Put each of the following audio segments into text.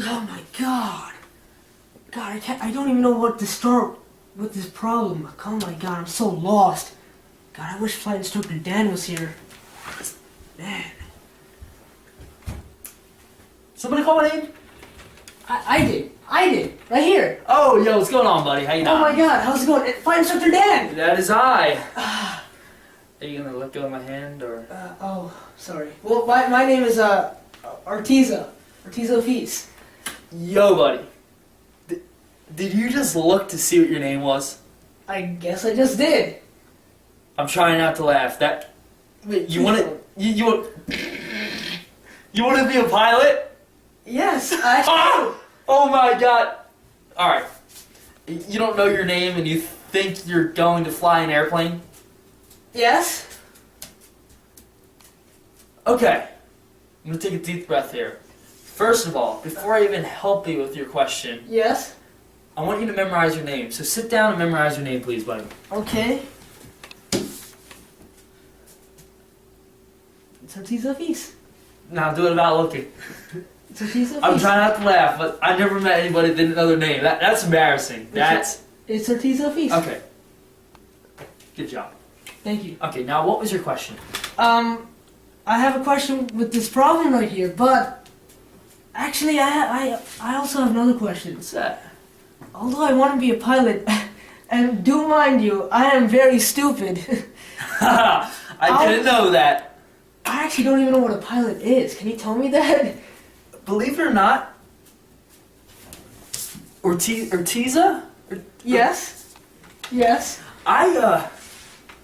Oh my god. God, I don't even know what to start with this problem. Oh my god, I'm so lost. God, I wish Flight Instructor Dan was here. Man. Somebody call my name? I did. Right here. Oh, yo, what's going on, buddy? How you doing? Oh my god, how's it going? Flight Instructor Dan! That is I. Are you gonna let go of my hand, or? Oh, sorry. Well, my name is, Irteza. Irteza Hafiz. Yo, buddy. Did you just look to see what your name was? I guess I just did. I'm trying not to laugh. Wait, You want to be a pilot? Yes, I... Oh my god. Alright. You don't know your name and you think you're going to fly an airplane? Yes? Okay. I'm going to take a deep breath here. First of all, before I even help you with your question, Yes? I want you to memorize your name. So sit down and memorize your name, please, buddy. Okay. It's Irteza Hafiz. Now do it without looking. It's Irteza Hafiz. I'm trying not to laugh, but I never met anybody that didn't know their name. That's embarrassing. It's Irteza Hafiz. Okay. Good job. Thank you. Okay, now what was your question? I have a question with this problem right here, but actually I also have another question. What's that? Although I want to be a pilot, and do mind you, I am very stupid. I didn't know that. I actually don't even know what a pilot is. Can you tell me that? Believe it or not, Irteza? Yes. Yes.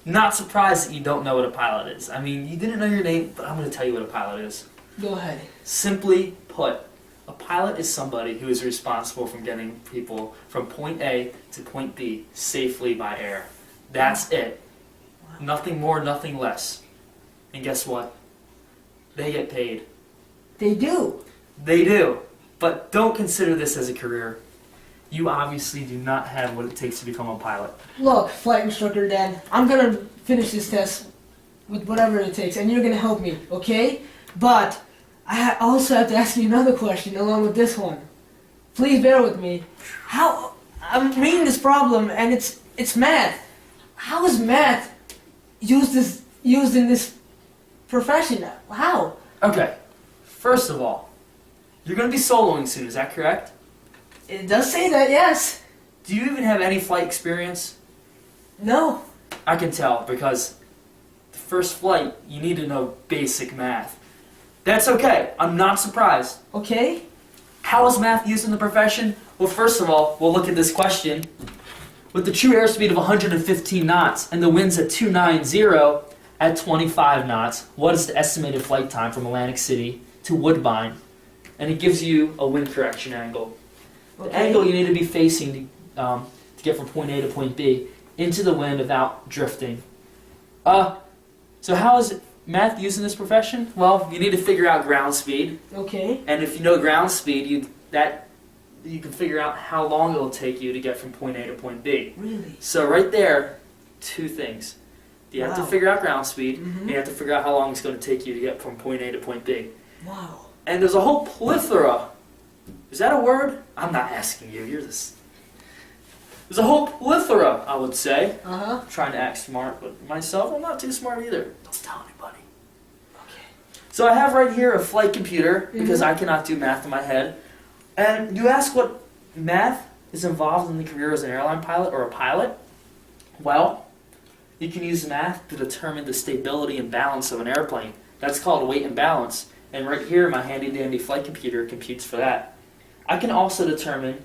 Not surprised that you don't know what a pilot is. I mean, you didn't know your name, but I'm going to tell you what a pilot is. Go ahead. Simply put, a pilot is somebody who is responsible for getting people from point A to point B safely by air. That's it. Wow. Nothing more, nothing less. And guess what? They get paid. They do. They do. But don't consider this as a career. You obviously do not have what it takes to become a pilot. Look, Flight Instructor Dan, I'm gonna finish this test with whatever it takes, and you're gonna help me, okay? But I also have to ask you another question along with this one. Please bear with me. I'm reading this problem, and it's math. How is math used in this profession? How? Okay. First of all, you're going to be soloing soon, is that correct? It does say that, yes. Do you even have any flight experience? No. I can tell, because the first flight, you need to know basic math. That's okay. I'm not surprised. Okay. How is math used in the profession? Well, first of all, we'll look at this question. With the true airspeed of 115 knots and the winds at 290 at 25 knots, what is the estimated flight time from Atlantic City to Woodbine? And it gives you a wind correction angle. Okay. The angle you need to be facing to get from point A to point B into the wind without drifting. So how is math used in this profession? Well, you need to figure out ground speed. Okay. And if you know ground speed, you can figure out how long it'll take you to get from point A to point B. Really? So right there, two things. You have to Wow. figure out ground speed, Mhm. and you have to figure out how long it's going to take you to get from point A to point B. Wow. And there's a whole plethora. Is that a word? I'm not asking you. You're this. There's a whole plethora, I would say. Uh-huh. I'm trying to act smart, but myself, I'm not too smart either. Don't tell anybody. Okay. So I have right here a flight computer, because Mhm. I cannot do math in my head. And you ask what math is involved in the career as an airline pilot or a pilot? Well, you can use math to determine the stability and balance of an airplane. That's called weight and balance. And right here, my handy-dandy flight computer computes for that. I can also determine,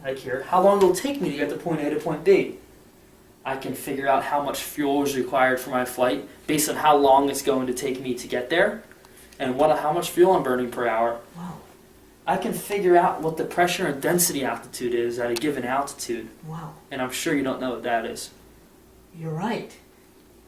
like here, how long it'll take me to get to point A to point B. I can figure out how much fuel is required for my flight based on how long it's going to take me to get there and how much fuel I'm burning per hour. Wow. I can figure out what the pressure and density altitude is at a given altitude. Wow. And I'm sure you don't know what that is. You're right.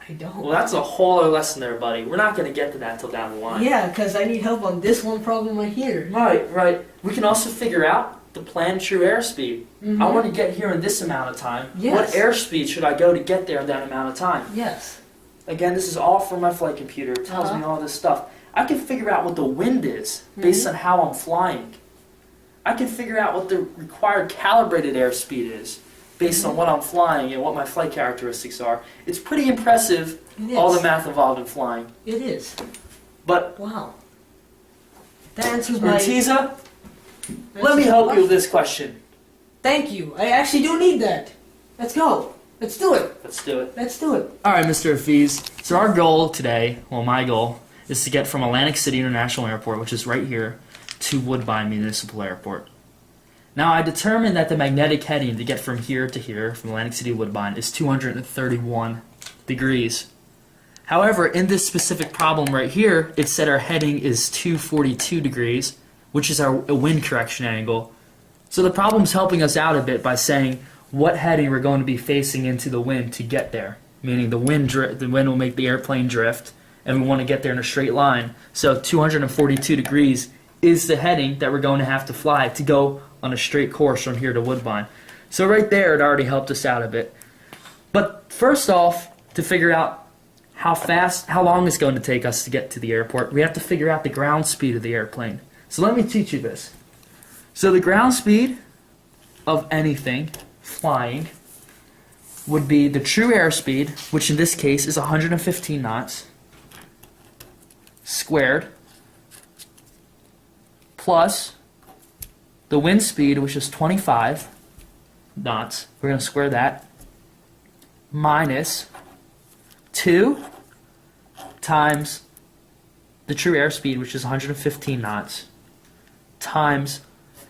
I don't. Well, that's a whole other lesson there, buddy. We're not going to get to that until down the line. Yeah, because I need help on this one problem right here. Right. We can also figure out the planned true airspeed. Mhm. I want to get here in this amount of time. Yes. What airspeed should I go to get there in that amount of time? Yes. Again, this is all from my flight computer. It tells me all this stuff. I can figure out what the wind is based on how I'm flying. I can figure out what the required calibrated airspeed is based on what I'm flying and what my flight characteristics are. It's pretty impressive, all the math involved in flying. It is. But, Wow. That answers my... Irteza, let me help you with this question. Thank you. I actually do need that. Let's go. Let's do it. Let's do it. Let's do it. Alright, Mr. Hafiz. So our goal today, well, my goal, is to get from Atlantic City International Airport, which is right here, to Woodbine Municipal Airport. Now, I determined that the magnetic heading to get from here to here, from Atlantic City to Woodbine, is 231 degrees. However, in this specific problem right here, it said our heading is 242 degrees, which is our wind correction angle. So the problem's helping us out a bit by saying what heading we're going to be facing into the wind to get there. Meaning the wind will make the airplane drift, and we want to get there in a straight line. So 242 degrees is the heading that we're going to have to fly to go on a straight course from here to Woodbine. So right there, it already helped us out a bit. But first off, to figure out how long it's going to take us to get to the airport, we have to figure out the ground speed of the airplane. So let me teach you this. So the ground speed of anything flying would be the true airspeed, which in this case is 115 knots, squared, plus the wind speed, which is 25 knots, we're going to square that, minus 2 times the true airspeed, which is 115 knots, times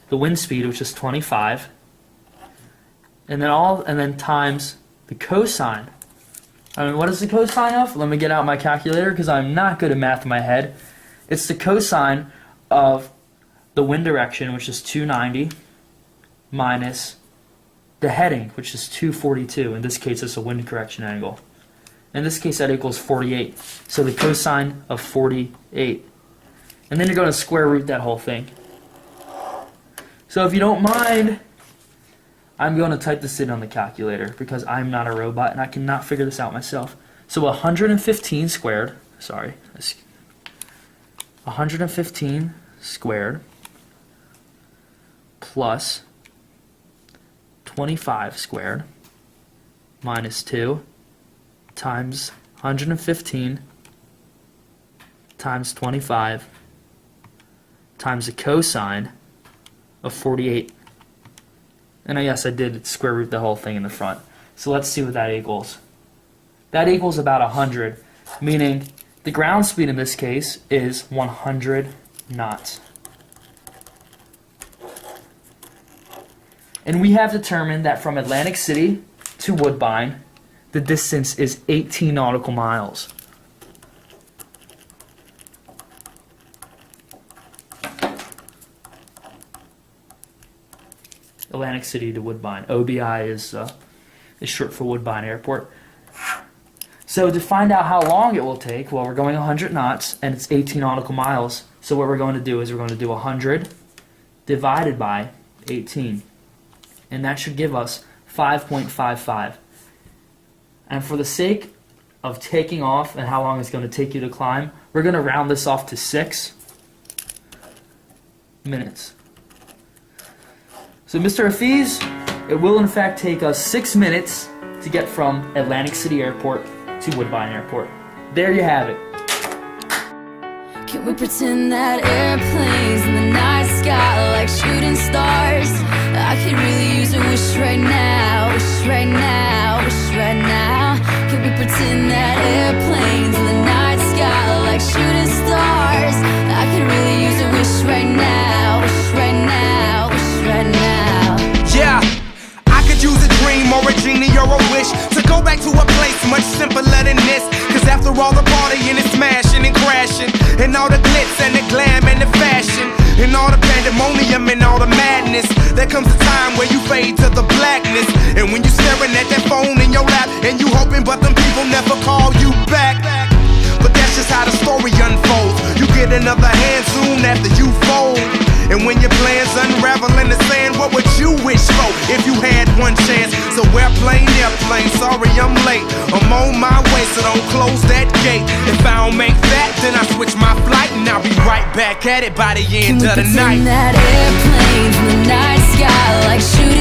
the wind speed, which is 25, and then times the cosine. I mean, what is the cosine of? Let me get out my calculator because I'm not good at math in my head. It's the cosine of the wind direction, which is 290, minus the heading, which is 242. In this case, it's a wind correction angle. In this case, that equals 48. So the cosine of 48. And then you're going to square root that whole thing. So if you don't mind, I'm going to type this in on the calculator because I'm not a robot and I cannot figure this out myself. So 115 squared, 115 squared plus 25 squared minus 2 times 115 times 25 times the cosine of 48. And yes, I did square root the whole thing in the front. So let's see what that equals. That equals about 100, meaning the ground speed in this case is 100 knots. And we have determined that from Atlantic City to Woodbine, the distance is 18 nautical miles. Atlantic City to Woodbine. OBI is short for Woodbine Airport. So to find out how long it will take, well, we're going 100 knots and it's 18 nautical miles. So what we're going to do is we're going to do 100 divided by 18. And that should give us 5.55. And for the sake of taking off and how long it's going to take you to climb, we're going to round this off to 6 minutes. So Mr. Hafiz, it will in fact take us 6 minutes to get from Atlantic City Airport to Woodbine Airport. There you have it. Can we pretend that airplanes in the night sky like shooting stars? I could really use a wish right now, wish right now, wish right now. Can we pretend that airplanes in the night sky like shooting stars? I could really use a wish right now, wish right now, wish right now. Yeah, I could use a dream or a genie or a wish to go back to a place much simpler than this. Cause after all the partying and smashing and crashing, and all the glitz and the glam and the fashion, and all the pandemonium and all the madness, there comes a time where you fade to the blackness. And when you're staring at that phone in your lap, and you hoping but them people never call you back. But that's just how the story unfolds. You get another hand soon after you fold. And when your plans unravel in the sand, what would you wish push slow if you had one chance. So airplane, sorry I'm late. I'm on my way, so don't close that gate. If I don't make that, then I switch my flight, and I'll be right back at it by the end of the night. That airplanes in the night sky like shooting